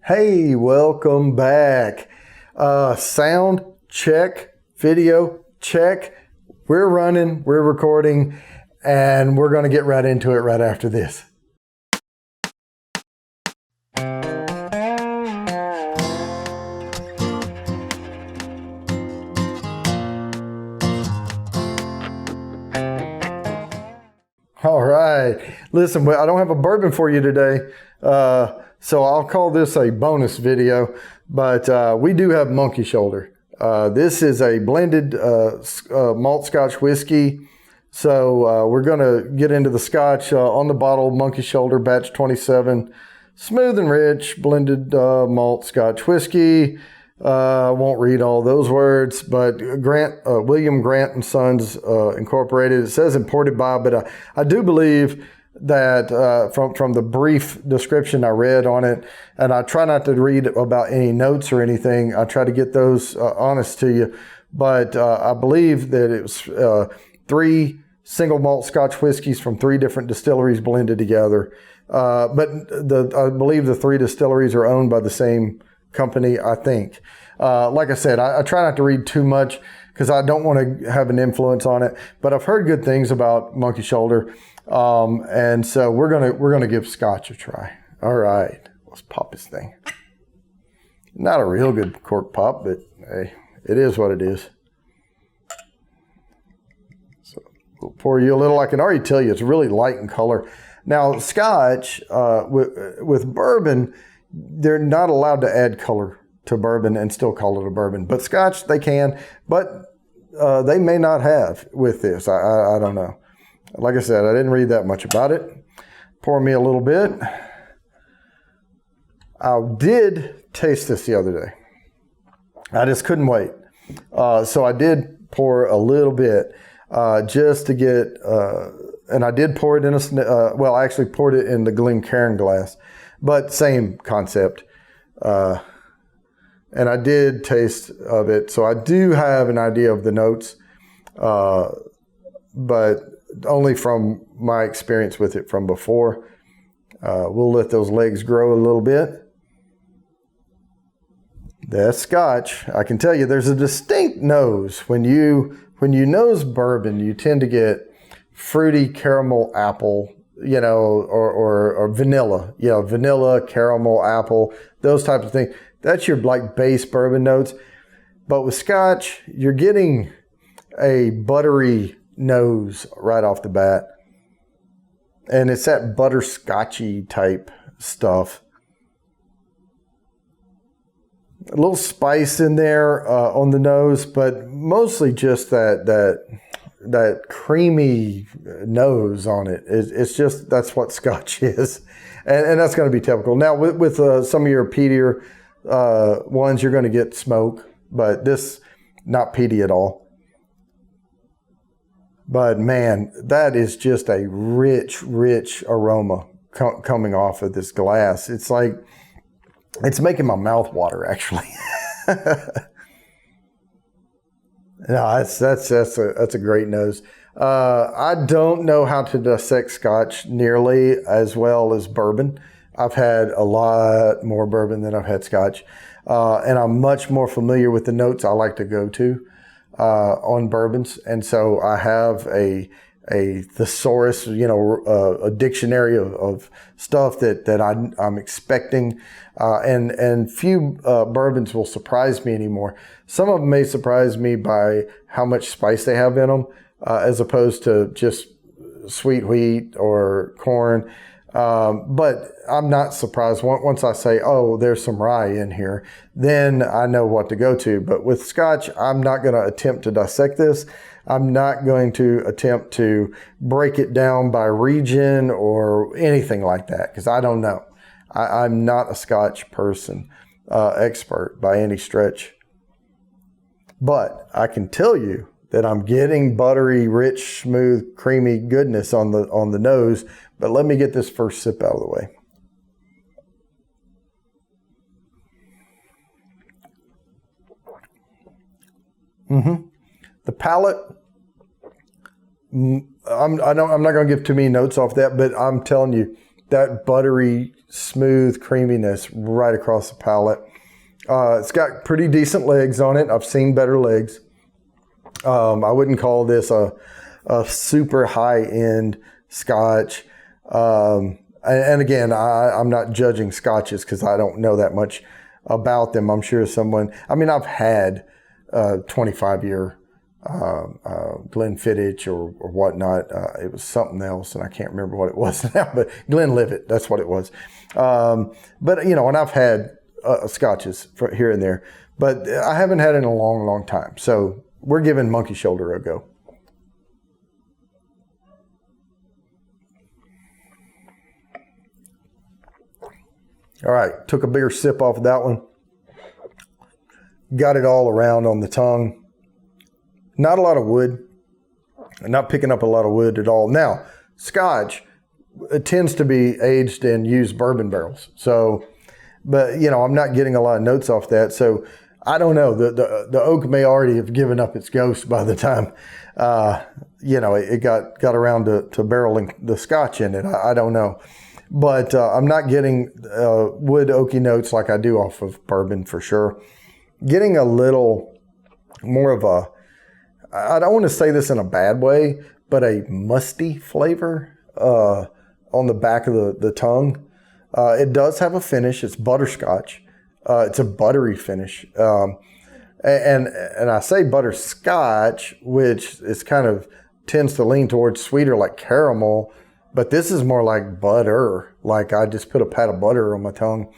Hey, welcome back. Sound check, video check. We're running, we're recording, and we're going to get right into it right after this. All right. Listen, I don't have a bourbon for you today, so I'll call this a bonus video, but we do have Monkey Shoulder. This is a blended malt Scotch whiskey, so we're going to get into the Scotch on the bottle, Monkey Shoulder, batch 27, smooth and rich, blended malt Scotch whiskey. I won't read all those words, but William Grant and Sons Incorporated. It says imported by, but I do believe that from the brief description I read on it, and I try not to read about any notes or anything. I try to get those honest to you, but I believe that it was 3 single malt Scotch whiskeys from 3 different distilleries blended together. But I believe the 3 distilleries are owned by the same company, I think. Like I said, I try not to read too much because I don't want to have an influence on it, but I've heard good things about Monkey Shoulder. And so we're gonna give Scotch a try. All right, let's pop this thing. Not a real good cork pop, but hey, it is what it is. So we'll pour you a little. I can already tell you it's really light in color. Now Scotch with bourbon, they're not allowed to add color to bourbon and still call it a bourbon. But Scotch, they can, but they may not have with this. I don't know. Like I said, I didn't read that much about it. Pour me a little bit. I did taste this the other day. I just couldn't wait. So I did pour a little bit just to get, and I did pour it in well, I actually poured it in the Glencairn glass. But same concept. And I did taste of it. So I do have an idea of the notes, but only from my experience with it from before. We'll let those legs grow a little bit. That's Scotch. I can tell you there's a distinct nose. When you nose bourbon, you tend to get fruity caramel apple, or vanilla, vanilla, caramel, apple, those types of things. That's your like base bourbon notes. But with Scotch, you're getting a buttery nose right off the bat. And it's that butterscotchy type stuff. A little spice in there on the nose, but mostly just that creamy nose on it. It's just, that's what Scotch is. And that's going to be typical. Now, with some of your peatier ones, you're going to get smoke, but this, not peaty at all. But man, that is just a rich, rich aroma coming off of this glass. It's like, it's making my mouth water, actually. No, that's a great nose. I don't know how to dissect Scotch nearly as well as bourbon. I've had a lot more bourbon than I've had Scotch, and I'm much more familiar with the notes I like to go to on bourbons. And so I have a thesaurus, a dictionary of stuff that I'm expecting, and few bourbons will surprise me anymore. Some of them may surprise me by how much spice they have in them, as opposed to just sweet wheat or corn. But I'm not surprised once I say, oh, there's some rye in here, then I know what to go to. But with Scotch, I'm not going to attempt to dissect this. I'm not going to attempt to break it down by region or anything like that, because I don't know. I'm not a Scotch person, expert by any stretch. But I can tell you that I'm getting buttery, rich, smooth, creamy goodness on the nose. But let me get this first sip out of the way. The palate, I'm not going to give too many notes off that, but I'm telling you, that buttery, smooth creaminess right across the palate. It's got pretty decent legs on it. I've seen better legs. I wouldn't call this a super high-end Scotch. And again, I'm not judging Scotches because I don't know that much about them. I'm sure someone, I mean, I've had 25-year Glenfiddich or whatnot. It was something else, and I can't remember what it was now, but Glenlivet, that's what it was. But, you know, and I've had Scotches here and there, but I haven't had it in a long, long time. So we're giving Monkey Shoulder a go. All right, took a bigger sip off of that one. Got it all around on the tongue. Not a lot of wood. Not picking up a lot of wood at all. Now, Scotch, it tends to be aged in used bourbon barrels. So, but, you know, I'm not getting a lot of notes off that. So, I don't know. The oak may already have given up its ghost by the time, you know, it got around to barreling the Scotch in it. I don't know. But I'm not getting wood oaky notes like I do off of bourbon for sure. Getting a little more of a, I don't want to say this in a bad way, but a musty flavor on the back of the tongue. It does have a finish. It's butterscotch. It's a buttery finish. And I say butterscotch, which is kind of tends to lean towards sweeter like caramel. But this is more like butter. Like I just put a pat of butter on my tongue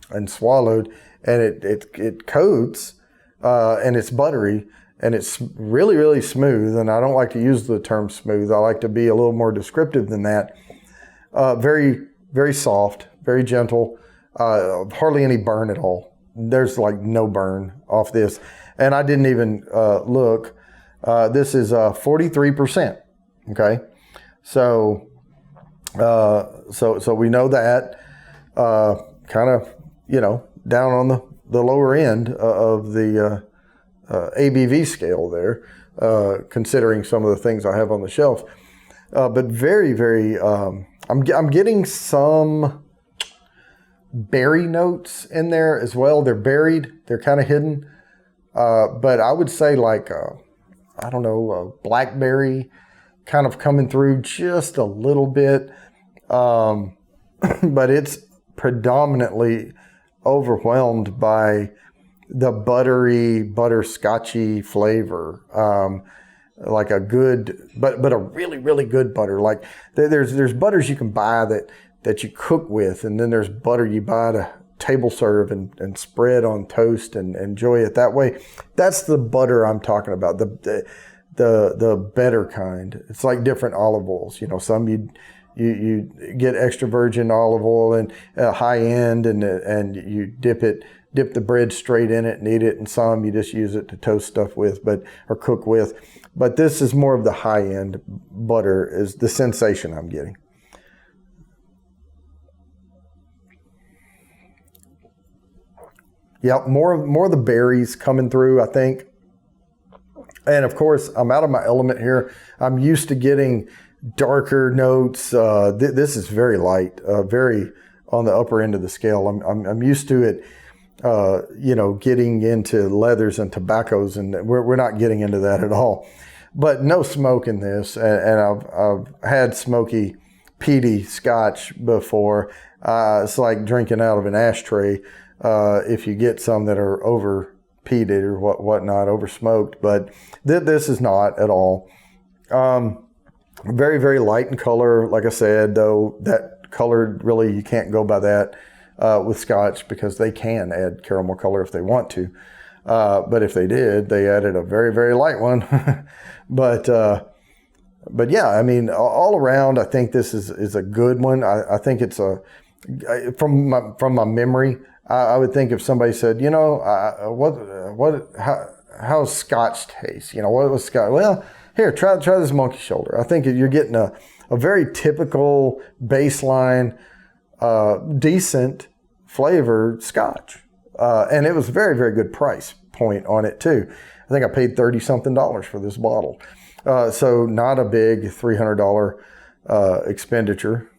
and swallowed, and it coats, and it's buttery, and it's really, really smooth. And I don't like to use the term smooth. I like to be a little more descriptive than that. Very, very soft, very gentle, hardly any burn at all. There's like no burn off this. And I didn't even look. This is 43%. Okay. So we know that, kind of, you know, down on the lower end of the ABV scale there, considering some of the things I have on the shelf. But very, very, I'm getting some berry notes in there as well. They're buried, they're kind of hidden. But I would say like, I don't know, blackberry kind of coming through just a little bit. But it's predominantly overwhelmed by the buttery, butterscotchy flavor. Like a good, but a really, really good butter. Like there's butters you can buy that you cook with, and then there's butter you buy to table serve and spread on toast and enjoy it that way. That's the butter I'm talking about. The better kind. It's like different olive oils. You know, some you get extra virgin olive oil and high end, and you dip the bread straight in it and eat it, and some you just use it to toast stuff with, or cook with. But this is more of the high end butter is the sensation I'm getting. Yeah, more of the berries coming through, I think. And of course, I'm out of my element here. I'm used to getting darker notes. This is very light, very on the upper end of the scale. I'm used to it, you know, getting into leathers and tobaccos, and we're not getting into that at all. But no smoke in this, and I've had smoky, peaty Scotch before. It's like drinking out of an ashtray if you get some that are over peated or whatnot, over smoked. But this is not at all. Very, very light in color. Like I said, though, that color, really, you can't go by that with Scotch, because they can add caramel color if they want to. But if they did, they added a very, very light one. But yeah, I mean, all around, I think this is a good one. I think it's from my memory, I would think if somebody said, you know, how's Scotch taste? You know, what was Scotch? Well, here, try this Monkey Shoulder. I think you're getting a very typical baseline, decent flavored Scotch. And it was a very, very good price point on it too. I think I paid $30-something for this bottle. So not a big $300 expenditure.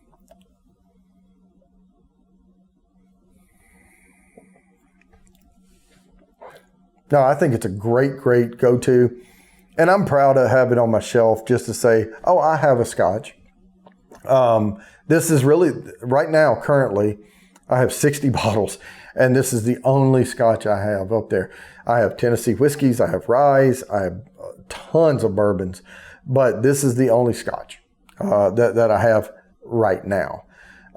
No, I think it's a great, great go-to. And I'm proud to have it on my shelf just to say, oh, I have a Scotch. This is really, right now, currently, I have 60 bottles. And this is the only Scotch I have up there. I have Tennessee whiskeys, I have ryes, I have tons of bourbons. But this is the only Scotch that I have right now.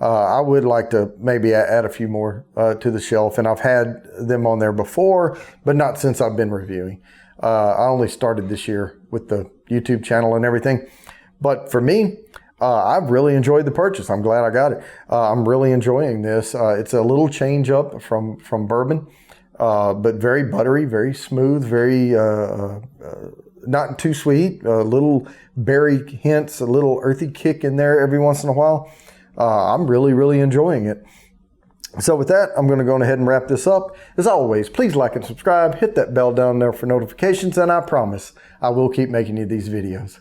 I would like to maybe add a few more to the shelf, and I've had them on there before, but not since I've been reviewing. I only started this year with the YouTube channel and everything. But for me, I've really enjoyed the purchase. I'm glad I got it. I'm really enjoying this. It's a little change up from bourbon, but very buttery, very smooth, very not too sweet. Little berry hints, a little earthy kick in there every once in a while. I'm really, really enjoying it. So with that, I'm going to go ahead and wrap this up. As always, please like and subscribe, hit that bell down there for notifications, and I promise I will keep making you these videos.